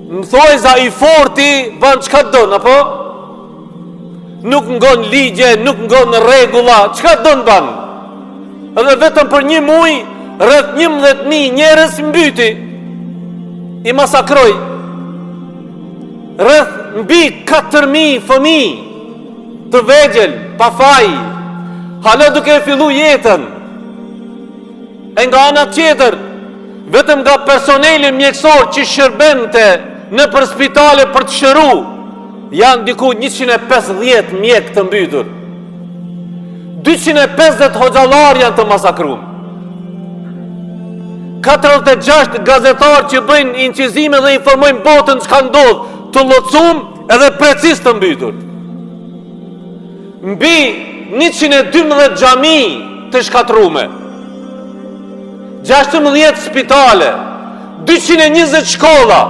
Më thoj za i forti ban çka don, apo? Nuk ngon ligje, nuk ngon rregulla, çka don ban. Edhe vetëm për një muj rreth 11.000 njerëz mbyti. I masakroi. Rreth mbi 4.000 fëmijë të vegjël, pa faj, hala duke fillu jetën. E nga ana tjetër, vetëm nga personeli mjekësor që shërbente në për spitale për të shëru, janë diku 150 mjek të mbytur. 250 hoxhallar janë të masakruar. 46 gazetar që bëjnë incizime dhe informojnë botën çka ndodh, të llocum edhe precis të mbytur. Mbi 112 xhami të shkatrume, 16 spitale, 220 shkolla.